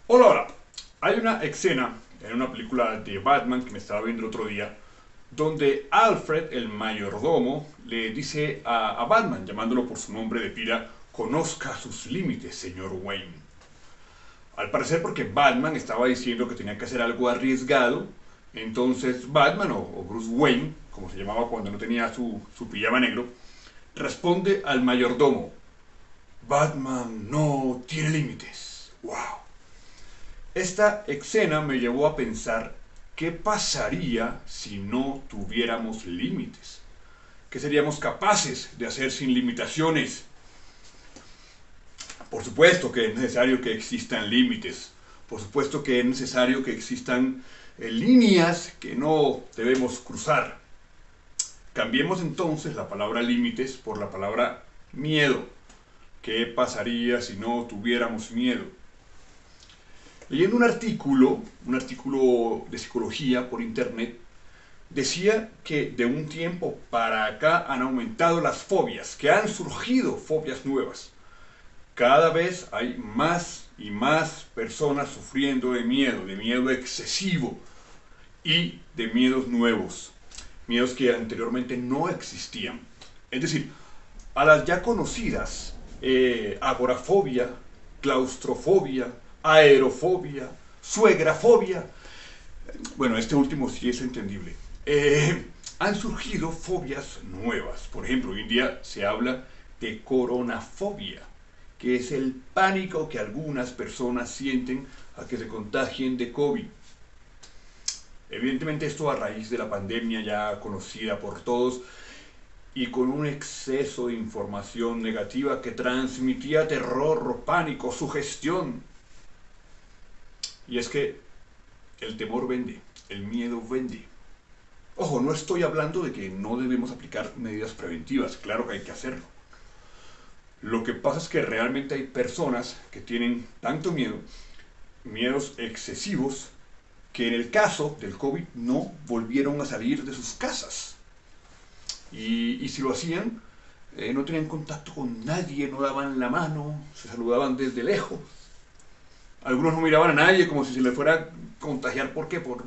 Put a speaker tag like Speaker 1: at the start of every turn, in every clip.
Speaker 1: Hola, hola. Hay una escena en una película de Batman que me estaba viendo el otro día, donde Alfred, el mayordomo, le dice a Batman, llamándolo por su nombre de pila, conozca sus límites, señor Wayne. Al parecer porque Batman estaba diciendo que tenía que hacer algo arriesgado, entonces Batman, o Bruce Wayne, como se llamaba cuando no tenía su pijama negro, responde al mayordomo, Batman no tiene límites. ¡Wow! Esta escena me llevó a pensar qué pasaría si no tuviéramos límites. ¿Qué seríamos capaces de hacer sin limitaciones? Por supuesto que es necesario que existan límites. Por supuesto que es necesario que existan líneas que no debemos cruzar. Cambiemos entonces la palabra límites por la palabra miedo. ¿Qué pasaría si no tuviéramos miedo? Leyendo un artículo de psicología por internet, decía que de un tiempo para acá han aumentado las fobias, que han surgido fobias nuevas. Cada vez hay más y más personas sufriendo de miedo excesivo y de miedos nuevos, miedos que anteriormente no existían. Es decir, a las ya conocidas agorafobia, claustrofobia, aerofobia, suegrafobia, bueno, este último sí es entendible, han surgido fobias nuevas. Por ejemplo, hoy en día se habla de coronafobia, que es el pánico que algunas personas sienten a que se contagien de COVID. Evidentemente esto a raíz de la pandemia ya conocida por todos y con un exceso de información negativa que transmitía terror, pánico, sugestión. Y es que el temor vende, el miedo vende. Ojo, no estoy hablando de que no debemos aplicar medidas preventivas, claro que hay que hacerlo. Lo que pasa es que realmente hay personas que tienen tanto miedo, miedos excesivos, que en el caso del COVID no volvieron a salir de sus casas. Y si lo hacían, no tenían contacto con nadie, no daban la mano, se saludaban desde lejos. Algunos no miraban a nadie como si se les fuera a contagiar. ¿Por qué? Por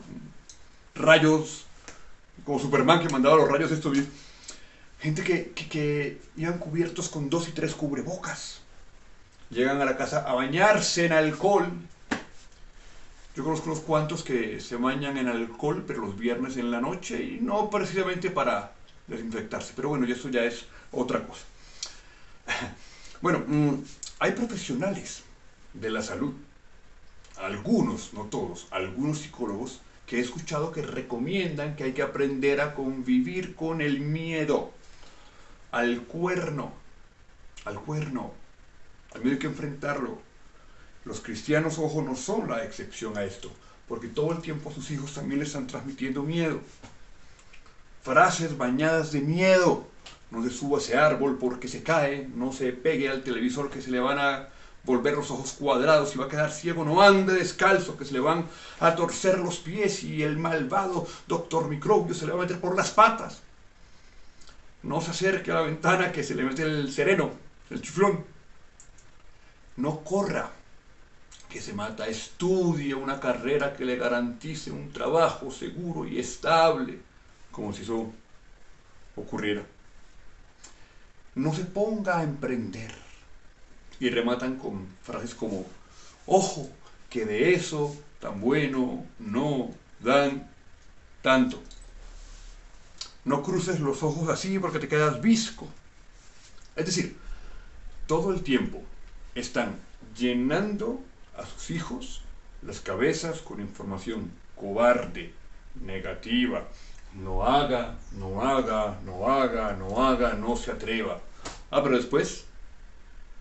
Speaker 1: rayos, como Superman que mandaba los rayos estos. Gente que iban cubiertos con 2 y 3 cubrebocas. Llegan a la casa a bañarse en alcohol. Yo conozco unos cuantos que se bañan en alcohol, pero los viernes en la noche, y no precisamente para desinfectarse. Pero bueno, y eso ya es otra cosa. Bueno, hay profesionales de la salud, algunos, no todos, algunos psicólogos que he escuchado que recomiendan que hay que aprender a convivir con el miedo, al cuerno, al cuerno. Al miedo hay que enfrentarlo. Los cristianos, ojo, no son la excepción a esto, porque todo el tiempo a sus hijos también les están transmitiendo miedo. Frases bañadas de miedo. No se suba a ese árbol porque se cae, no se pegue al televisor que se le van a volver los ojos cuadrados y va a quedar ciego, no ande descalzo que se le van a torcer los pies y el malvado doctor Microbio se le va a meter por las patas. No se acerque a la ventana que se le mete el sereno, el chiflón. No corra, que se mata. Estudie una carrera que le garantice un trabajo seguro y estable, como si eso ocurriera. No se ponga a emprender. Y rematan con frases como, ojo, que de eso tan bueno no dan tanto. No cruces los ojos así porque te quedas visco. Es decir, todo el tiempo están llenando a sus hijos las cabezas con información cobarde, negativa. No haga, no haga, no haga, no haga, no se atreva. Pero después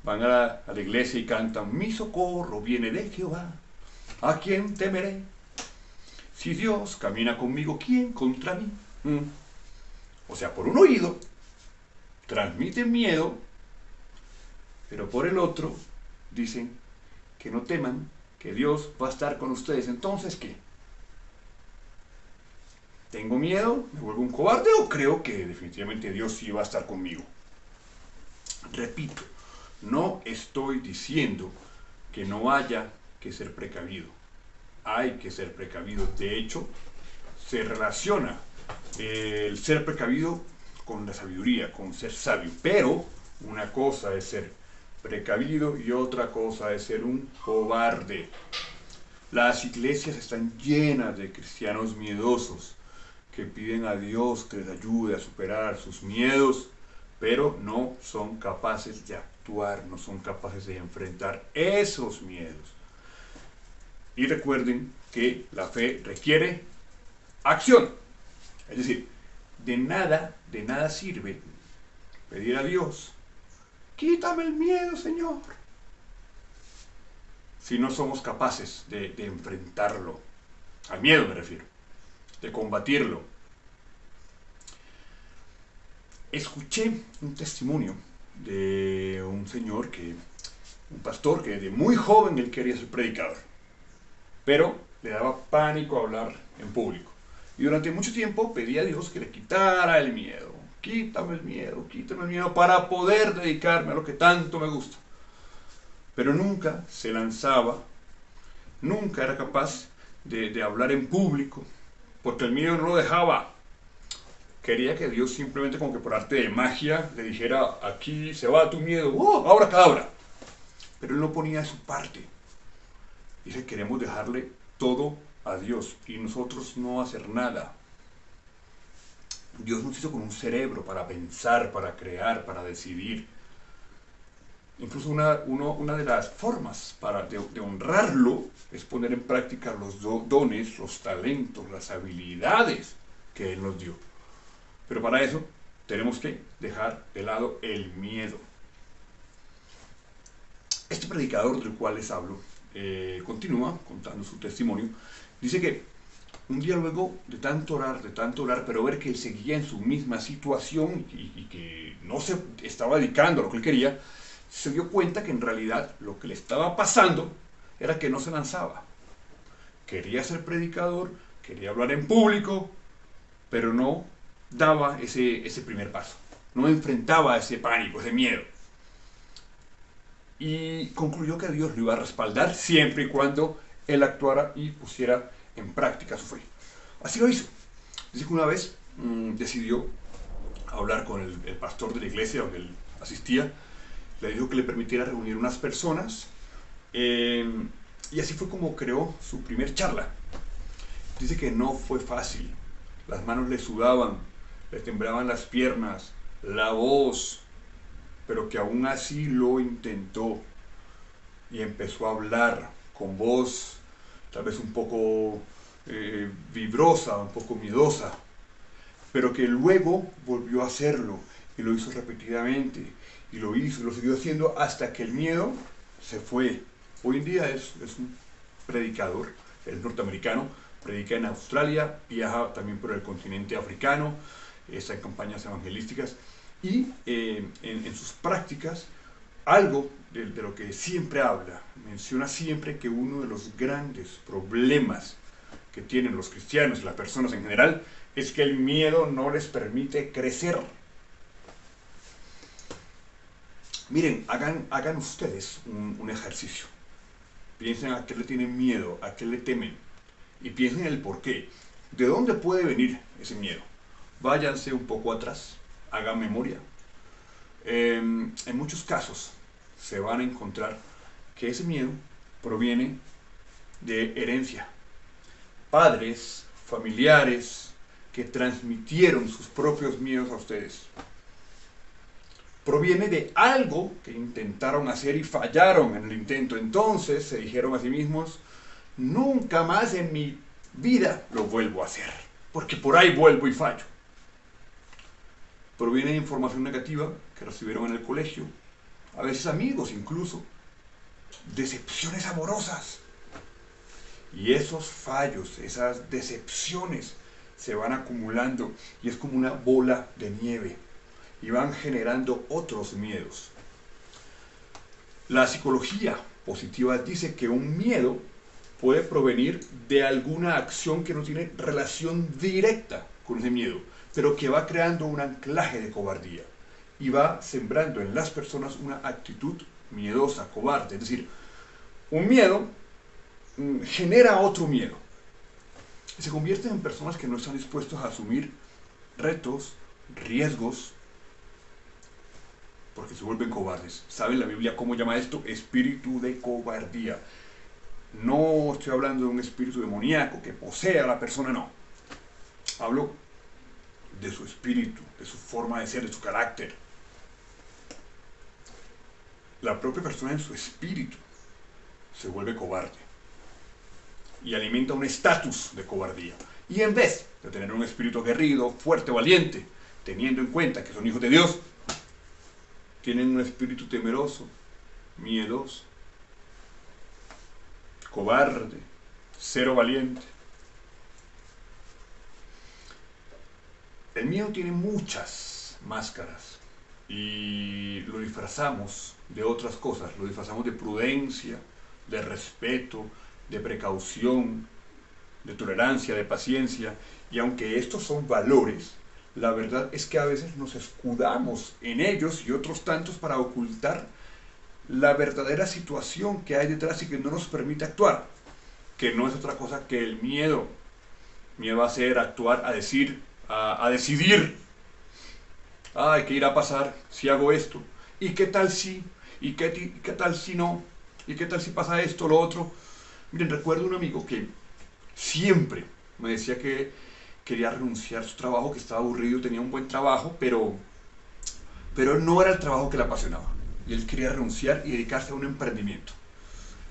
Speaker 1: van a la iglesia y cantan, mi socorro viene de Jehová, ¿a quién temeré? Si Dios camina conmigo, ¿quién contra mí? O sea, por un oído transmiten miedo, pero por el otro dicen que no teman, que Dios va a estar con ustedes. Entonces, ¿qué? ¿Tengo miedo? ¿Me vuelvo un cobarde o creo que definitivamente Dios sí va a estar conmigo? Repito, no estoy diciendo que no haya que ser precavido. Hay que ser precavido. De hecho, se relaciona el ser precavido con la sabiduría, con ser sabio. Pero una cosa es ser precavido y otra cosa es ser un cobarde. Las iglesias están llenas de cristianos miedosos que piden a Dios que les ayude a superar sus miedos, pero no son capaces de actuar, no son capaces de enfrentar esos miedos. Y recuerden que la fe requiere acción. Es decir, de nada sirve pedir a Dios, quítame el miedo, Señor, si no somos capaces de enfrentarlo. Al miedo me refiero, de combatirlo. Escuché un testimonio de un señor, un pastor, que de muy joven él quería ser predicador, pero le daba pánico hablar en público. Y durante mucho tiempo pedía a Dios que le quitara el miedo. Quítame el miedo para poder dedicarme a lo que tanto me gusta. Pero nunca se lanzaba, nunca era capaz de hablar en público, porque el miedo no lo dejaba. Quería que Dios simplemente, como que por arte de magia, le dijera, aquí se va tu miedo, ahora cadabra. Pero él no ponía de su parte. Dice, queremos dejarle todo a Dios y nosotros no hacer nada. Dios nos hizo con un cerebro para pensar, para crear, para decidir. Incluso una de las formas de honrarlo es poner en práctica los dones, los talentos, las habilidades que Él nos dio. Pero para eso tenemos que dejar de lado el miedo. Este predicador del cual les hablo continúa contando su testimonio. Dice que un día luego de tanto orar, pero ver que él seguía en su misma situación y que no se estaba dedicando a lo que él quería, se dio cuenta que en realidad lo que le estaba pasando era que no se lanzaba. Quería ser predicador, quería hablar en público, pero no daba ese primer paso. No enfrentaba ese pánico, ese miedo. Y concluyó que Dios lo iba a respaldar siempre y cuando él actuara y pusiera en práctica su fe. Así lo hizo. Dice que una vez decidió hablar con el pastor de la iglesia donde él asistía. Le dijo que le permitiera reunir unas personas y así fue como creó su primer charla. Dice que no fue fácil. Las manos le sudaban, le temblaban las piernas, la voz, pero que aún así lo intentó y empezó a hablar con voz tal vez un poco vibrosa, un poco miedosa, pero que luego volvió a hacerlo y lo hizo repetidamente y lo siguió haciendo hasta que el miedo se fue. Hoy en día es un predicador, es norteamericano, predica en Australia, viaja también por el continente africano, está en campañas evangelísticas y en sus prácticas algo de lo que siempre habla, menciona siempre que uno de los grandes problemas que tienen los cristianos y las personas en general es que el miedo no les permite crecer. Miren, hagan ustedes un ejercicio. Piensen a qué le tienen miedo, a qué le temen y piensen en el por qué. ¿De dónde puede venir ese miedo? Váyanse un poco atrás, hagan memoria. En muchos casos se van a encontrar que ese miedo proviene de herencia. Padres, familiares que transmitieron sus propios miedos a ustedes. Proviene de algo que intentaron hacer y fallaron en el intento. Entonces se dijeron a sí mismos, nunca más en mi vida lo vuelvo a hacer, porque por ahí vuelvo y fallo. Proviene de información negativa que recibieron en el colegio, a veces amigos incluso, decepciones amorosas. Y esos fallos, esas decepciones se van acumulando y es como una bola de nieve y van generando otros miedos. La psicología positiva dice que un miedo puede provenir de alguna acción que no tiene relación directa con ese miedo, pero que va creando un anclaje de cobardía y va sembrando en las personas una actitud miedosa, cobarde. Es decir, un miedo genera otro miedo. Se convierten en personas que no están dispuestos a asumir retos, riesgos, porque se vuelven cobardes. ¿Saben la Biblia cómo llama esto? Espíritu de cobardía. No estoy hablando de un espíritu demoníaco que posee a la persona, no. Hablo de su espíritu, de su forma de ser, de su carácter. La propia persona en su espíritu se vuelve cobarde y alimenta un estatus de cobardía. Y en vez de tener un espíritu aguerrido, fuerte, valiente, teniendo en cuenta que son hijos de Dios, tienen un espíritu temeroso, miedoso, cobarde, cero valiente. El miedo tiene muchas máscaras y lo disfrazamos de otras cosas, lo disfrazamos de prudencia, de respeto, de precaución, de tolerancia, de paciencia, y aunque estos son valores, la verdad es que a veces nos escudamos en ellos y otros tantos para ocultar la verdadera situación que hay detrás y que no nos permite actuar, que no es otra cosa que el miedo. Miedo a hacer, a actuar, a decir, a decidir. Ay, ¿qué irá a pasar si hago esto? ¿Y qué tal si? ¿Y qué tal si no? ¿Y qué tal si pasa esto, lo otro? Miren, recuerdo un amigo que siempre me decía que quería renunciar a su trabajo, que estaba aburrido, tenía un buen trabajo, pero no era el trabajo que le apasionaba. Y él quería renunciar y dedicarse a un emprendimiento.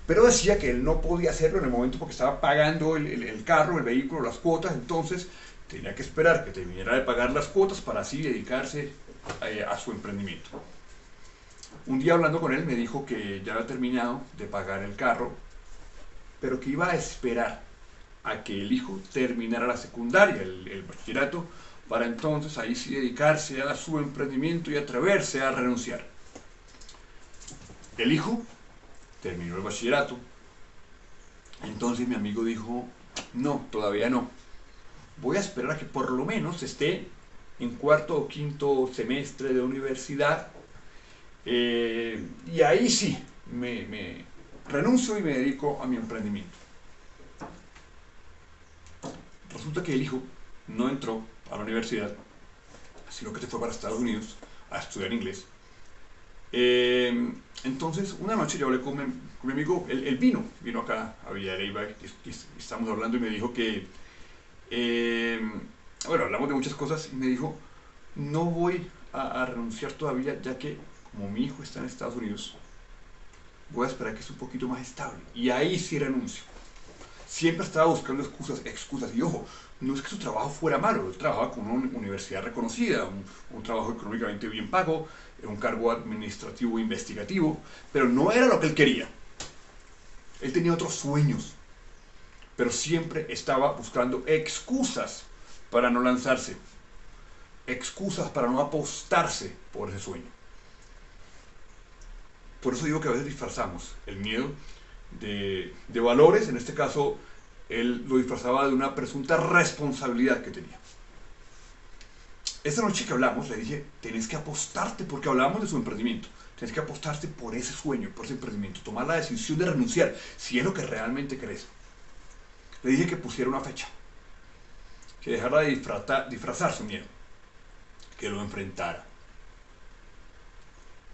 Speaker 1: Pero decía que él no podía hacerlo en el momento porque estaba pagando el carro, el vehículo, las cuotas, entonces tenía que esperar que terminara de pagar las cuotas para así dedicarse a su emprendimiento. Un día hablando con él me dijo que ya había terminado de pagar el carro, pero que iba a esperar a que el hijo terminara la secundaria, el bachillerato, para entonces ahí sí dedicarse a su emprendimiento y atreverse a renunciar. El hijo terminó el bachillerato, entonces mi amigo dijo, no, todavía no, voy a esperar a que por lo menos esté en cuarto o quinto semestre de universidad, y ahí sí me renuncio y me dedico a mi emprendimiento. Resulta que el hijo no entró a la universidad, sino que se fue para Estados Unidos a estudiar inglés. Entonces, una noche yo hablé con mi amigo, él vino acá a Villa de Leyva, y estamos hablando y me dijo que, bueno, hablamos de muchas cosas y me dijo, no voy a renunciar todavía, ya que como mi hijo está en Estados Unidos, voy a esperar que esté un poquito más estable y ahí sí renuncio. Siempre estaba buscando excusas, y ojo, no es que su trabajo fuera malo, él trabajaba con una universidad reconocida, un trabajo económicamente bien pago, un cargo administrativo investigativo, pero no era lo que él quería. Él tenía otros sueños, pero siempre estaba buscando excusas para no lanzarse, excusas para no apostarse por ese sueño. Por eso digo que a veces disfrazamos el miedo de valores. En este caso, él lo disfrazaba de una presunta responsabilidad que tenía. Esta noche que hablamos, le dije, tenés que apostarte, porque hablábamos de su emprendimiento, tenés que apostarte por ese sueño, por ese emprendimiento, tomar la decisión de renunciar, si es lo que realmente querés. Le dije que pusiera una fecha, que dejara de disfrazar su miedo, que lo enfrentara.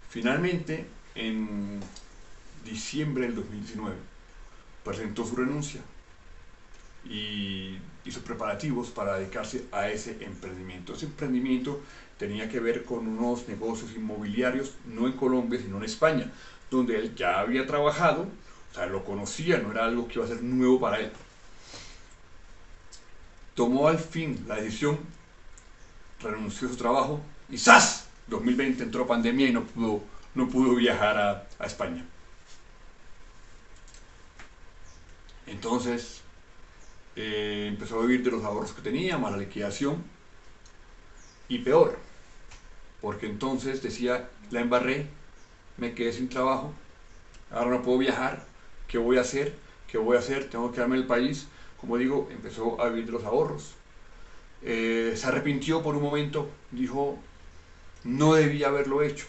Speaker 1: Finalmente, en diciembre del 2019, presentó su renuncia y hizo preparativos para dedicarse a ese emprendimiento. Ese emprendimiento tenía que ver con unos negocios inmobiliarios, no en Colombia, sino en España, donde él ya había trabajado, o sea, lo conocía, no era algo que iba a ser nuevo para él. Tomó al fin la decisión, renunció a su trabajo y ¡zas! 2020 entró pandemia y no pudo viajar a España. Entonces empezó a vivir de los ahorros que tenía, más la liquidación, y peor, porque entonces decía, la embarré, me quedé sin trabajo, ahora no puedo viajar, ¿qué voy a hacer? ¿Qué voy a hacer? Tengo que quedarme en el país. Como digo, empezó a vivir de los ahorros. Se arrepintió por un momento, dijo, no debía haberlo hecho,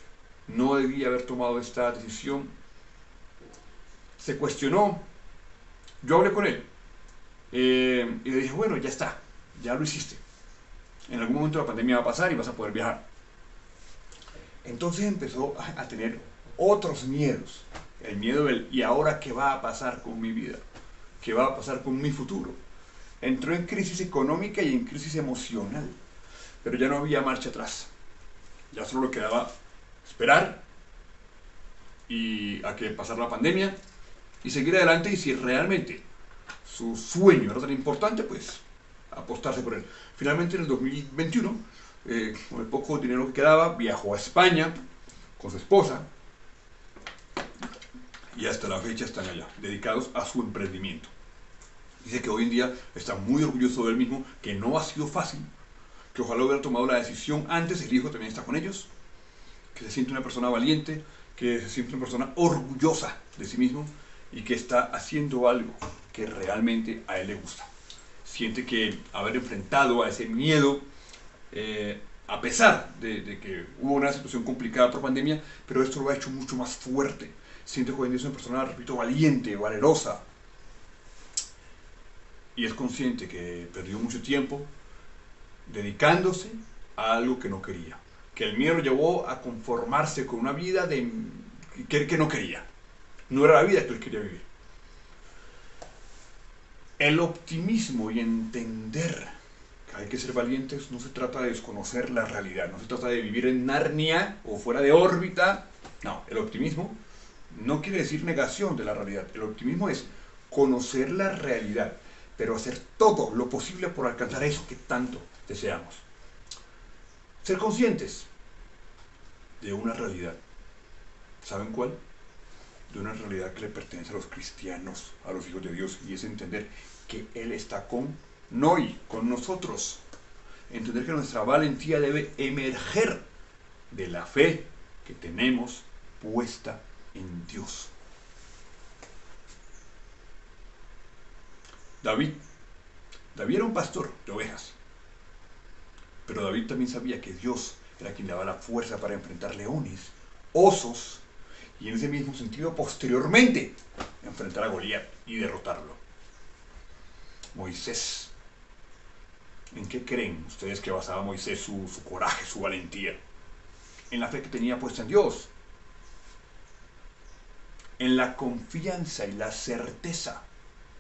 Speaker 1: no debía haber tomado esta decisión. Se cuestionó, Yo hablé con él y le dije, bueno, ya está, ya lo hiciste. En algún momento la pandemia va a pasar y vas a poder viajar. Entonces empezó a tener otros miedos. El miedo del, ¿y ahora qué va a pasar con mi vida? ¿Qué va a pasar con mi futuro? Entró en crisis económica y en crisis emocional. Pero ya no había marcha atrás. Ya solo le quedaba esperar y a que pasara la pandemia y seguir adelante, y si realmente su sueño era tan importante, pues apostarse por él. Finalmente en el 2021, con el poco dinero que quedaba, viajó a España con su esposa y hasta la fecha están allá, dedicados a su emprendimiento. Dice que hoy en día está muy orgulloso de él mismo, que no ha sido fácil, que ojalá hubiera tomado la decisión antes. El hijo también está con ellos, que se siente una persona valiente, que se siente una persona orgullosa de sí mismo y que está haciendo algo que realmente a él le gusta. Siente que haber enfrentado a ese miedo, a pesar de que hubo una situación complicada por pandemia, pero esto lo ha hecho mucho más fuerte. Siente que hoy en día es una persona, repito, valiente, valerosa, y es consciente que perdió mucho tiempo dedicándose a algo que no quería, que el miedo lo llevó a conformarse con una vida que no quería, no era la vida que él quería vivir. El optimismo y entender que hay que ser valientes no se trata de desconocer la realidad, no se trata de vivir en Narnia o fuera de órbita. No, el optimismo no quiere decir negación de la realidad. El optimismo es conocer la realidad, pero hacer todo lo posible por alcanzar eso que tanto deseamos. Ser conscientes de una realidad. ¿Saben cuál? De una realidad que le pertenece a los cristianos, a los hijos de Dios, y es entender que Él está con nosotros. Entender que nuestra valentía debe emerger de la fe que tenemos puesta en Dios. David era un pastor de ovejas, pero David también sabía que Dios era quien le daba la fuerza para enfrentar leones, osos, y en ese mismo sentido posteriormente enfrentar a Goliat y derrotarlo. Moisés. ¿En qué creen ustedes que basaba Moisés su coraje, su valentía? En la fe que tenía puesta en Dios, en la confianza y la certeza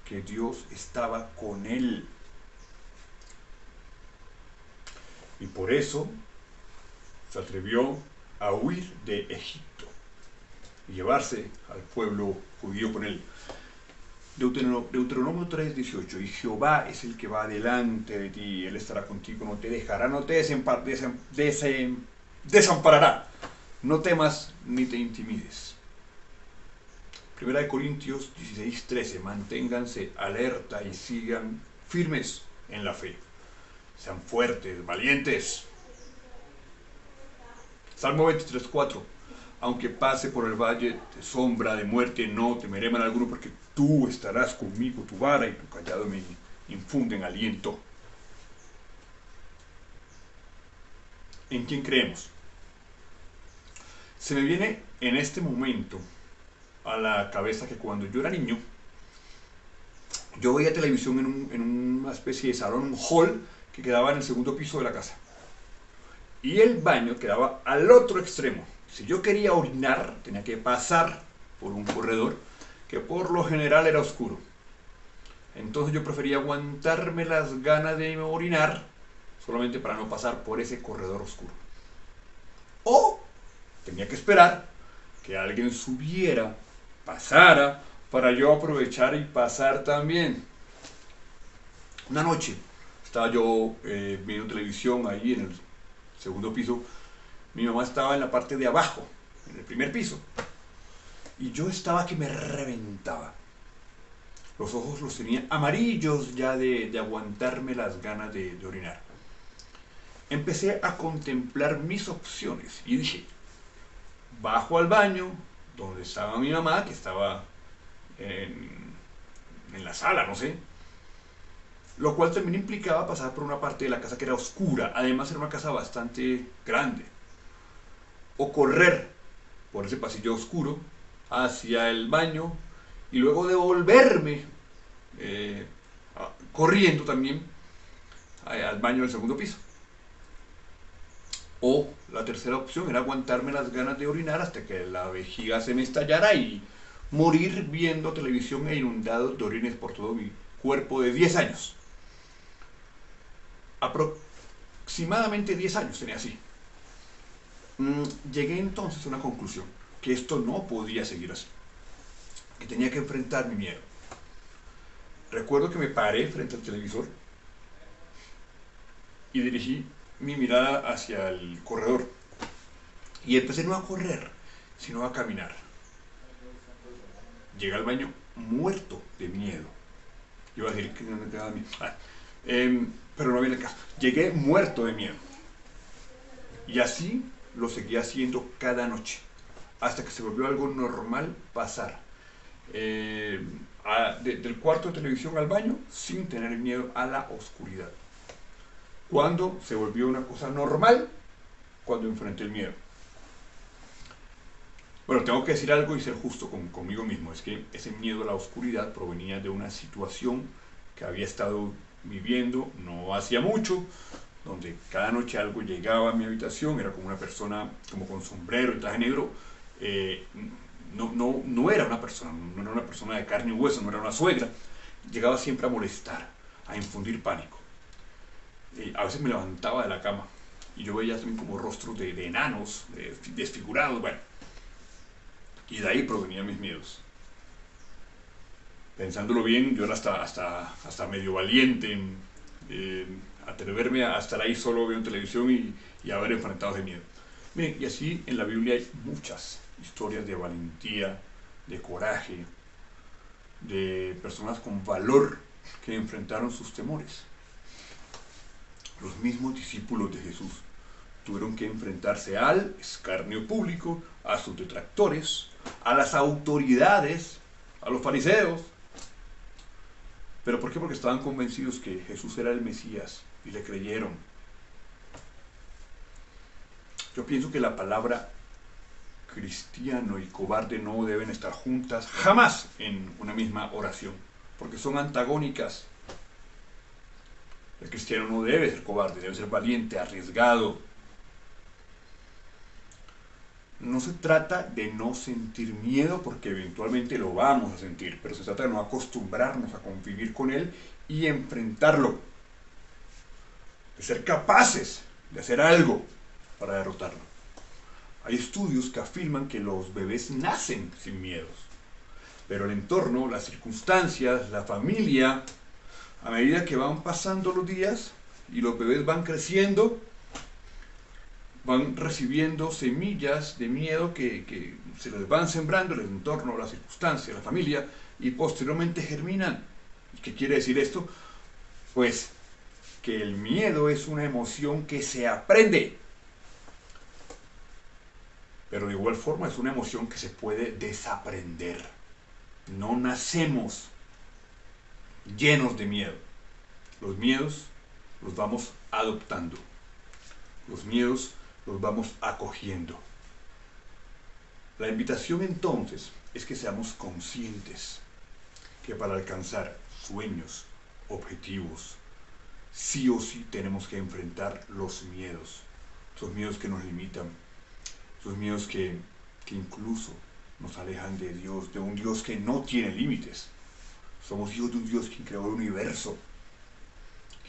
Speaker 1: que Dios estaba con él. Y por eso se atrevió a huir de Egipto y llevarse al pueblo judío con él. Deuteronomio 3:18, y Jehová es el que va delante de ti, Él estará contigo, no te dejará, no te desamparará, no temas ni te intimides. Primera de Corintios 16:13, manténganse alerta y sigan firmes en la fe, sean fuertes, valientes. Salmo 23:4, aunque pase por el valle de sombra de muerte, no temeré mal alguno, porque tú estarás conmigo, tu vara y tu callado me infunden aliento. ¿En quién creemos? Se me viene en este momento a la cabeza que cuando yo era niño, yo veía televisión en una especie de salón, un hall que quedaba en el segundo piso de la casa. Y el baño quedaba al otro extremo. Si yo quería orinar, tenía que pasar por un corredor que por lo general era oscuro. Entonces yo prefería aguantarme las ganas de orinar solamente para no pasar por ese corredor oscuro. O tenía que esperar que alguien subiera, pasara, para yo aprovechar y pasar también. Una noche estaba yo viendo televisión ahí en el segundo piso. Mi mamá estaba en la parte de abajo, en el primer piso, y yo estaba que me reventaba. Los ojos los tenía amarillos ya de aguantarme las ganas de orinar. Empecé a contemplar mis opciones y dije, bajo al baño donde estaba mi mamá, que estaba en la sala, no sé, lo cual también implicaba pasar por una parte de la casa que era oscura. Además era una casa bastante grande. O correr por ese pasillo oscuro hacia el baño y luego devolverme corriendo también al baño del segundo piso. O la tercera opción era aguantarme las ganas de orinar hasta que la vejiga se me estallara y morir viendo televisión e inundado de orines por todo mi cuerpo de 10 años. Aproximadamente 10 años tenía así. Llegué entonces a una conclusión, que esto no podía seguir así, que tenía que enfrentar mi miedo. Recuerdo que me paré frente al televisor y dirigí mi mirada hacia el corredor y empecé no a correr, sino a caminar. Llegué al baño muerto de miedo. Iba a decir que no me quedaba miedo. Pero no viene el caso. Llegué muerto de miedo. Y así lo seguía haciendo cada noche, hasta que se volvió algo normal pasar del cuarto de televisión al baño sin tener miedo a la oscuridad. Cuando se volvió una cosa normal, cuando enfrenté el miedo. Bueno, tengo que decir algo y ser justo conmigo mismo. Es que ese miedo a la oscuridad provenía de una situación que había estado viviendo no hacía mucho, donde cada noche algo llegaba a mi habitación, era como una persona como con sombrero y traje negro. No era una persona, no era una persona de carne y hueso, no era una suegra. Llegaba siempre a molestar, a infundir pánico. A veces me levantaba de la cama y yo veía también como rostros de enanos, desfigurados, bueno. Y de ahí provenían mis miedos. Pensándolo bien, yo era hasta medio valiente en atreverme a estar ahí solo viendo televisión y haber enfrentado ese miedo. Miren, y así en la Biblia hay muchas historias de valentía, de coraje, de personas con valor que enfrentaron sus temores. Los mismos discípulos de Jesús tuvieron que enfrentarse al escarnio público, a sus detractores, a las autoridades, a los fariseos. ¿Pero por qué? Porque estaban convencidos que Jesús era el Mesías y le creyeron. Yo pienso que la palabra cristiano y cobarde no deben estar juntas jamás en una misma oración, porque son antagónicas. El cristiano no debe ser cobarde, debe ser valiente, arriesgado. No se trata de no sentir miedo, porque eventualmente lo vamos a sentir, pero se trata de no acostumbrarnos a convivir con él y enfrentarlo. De ser capaces de hacer algo para derrotarlo. Hay estudios que afirman que los bebés nacen sin miedos, pero el entorno, las circunstancias, la familia, a medida que van pasando los días y los bebés van creciendo, van recibiendo semillas de miedo que se les van sembrando el entorno, la circunstancia, la familia, y posteriormente germinan. ¿Qué quiere decir esto? Pues que el miedo es una emoción que se aprende, pero de igual forma es una emoción que se puede desaprender. No nacemos llenos de miedo. Los miedos los vamos adoptando. Los miedos los vamos acogiendo. La invitación entonces es que seamos conscientes que para alcanzar sueños, objetivos, sí o sí tenemos que enfrentar los miedos. Esos miedos que nos limitan, esos miedos que incluso nos alejan de Dios, de un Dios que no tiene límites. Somos hijos de un Dios quien creó el universo,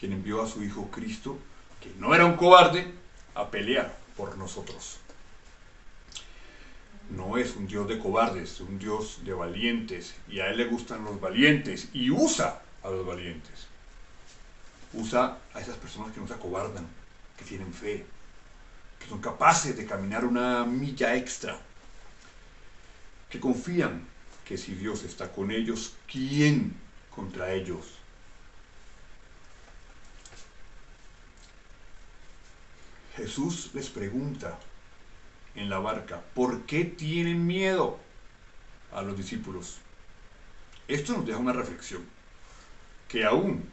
Speaker 1: quien envió a su Hijo Cristo, que no era un cobarde, a pelear por nosotros. No es un Dios de cobardes, es un Dios de valientes, y a Él le gustan los valientes, y usa a los valientes. Usa a esas personas que no se acobardan, que tienen fe, que son capaces de caminar una milla extra, que confían que si Dios está con ellos, ¿quién contra ellos? Jesús les pregunta en la barca, ¿por qué tienen miedo? A los discípulos. Esto nos deja una reflexión, que aún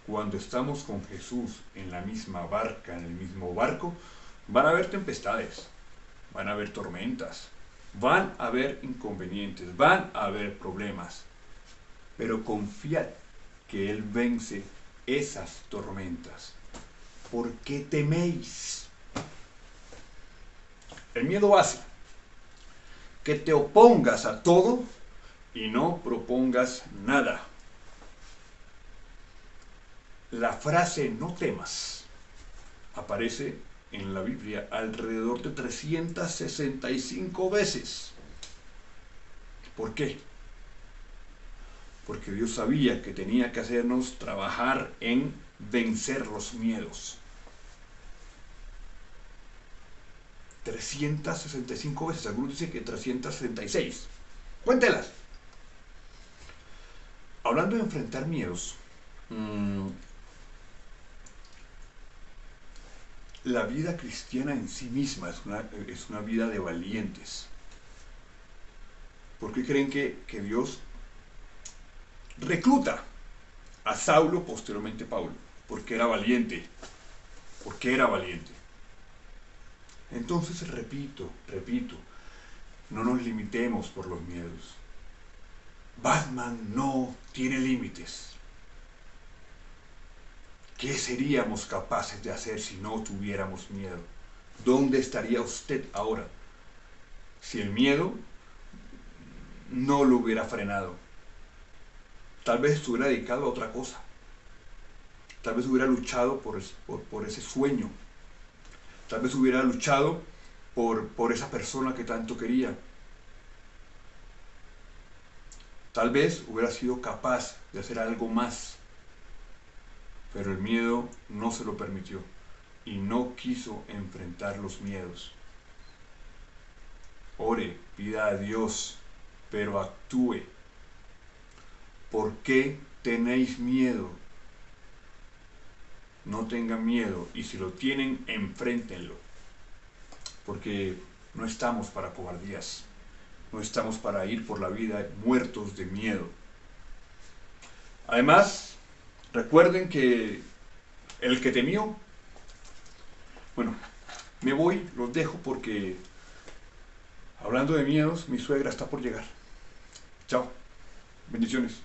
Speaker 1: cuando estamos con Jesús en la misma barca, en el mismo barco, van a haber tempestades, van a haber tormentas, van a haber inconvenientes, van a haber problemas. pero confiad que Él vence esas tormentas. ¿Por qué teméis? El miedo hace que te opongas a todo y no propongas nada. La frase no temas aparece en la Biblia alrededor de 365 veces. ¿Por qué? Porque Dios sabía que tenía que hacernos trabajar en vencer los miedos. 365 veces, algunos dicen que 366. Cuéntelas. Hablando de enfrentar miedos, la vida cristiana en sí misma es una vida de valientes. ¿Por qué creen que Dios recluta a Saulo, posteriormente Pablo? Porque era valiente. Porque era valiente. Entonces, repito, no nos limitemos por los miedos. Batman no tiene límites. ¿Qué seríamos capaces de hacer si no tuviéramos miedo? ¿Dónde estaría usted ahora si el miedo no lo hubiera frenado? Tal vez estuviera dedicado a otra cosa. Tal vez hubiera luchado por ese sueño. Tal vez hubiera luchado por esa persona que tanto quería. Tal vez hubiera sido capaz de hacer algo más. Pero el miedo no se lo permitió y no quiso enfrentar los miedos. Ore, pida a Dios, pero actúe. ¿Por qué tenéis miedo? No tengan miedo, y si lo tienen, enfréntenlo. Porque no estamos para cobardías. No estamos para ir por la vida muertos de miedo. Además, recuerden que el que temió, bueno, me voy, los dejo porque, hablando de miedos, mi suegra está por llegar. Chao, bendiciones.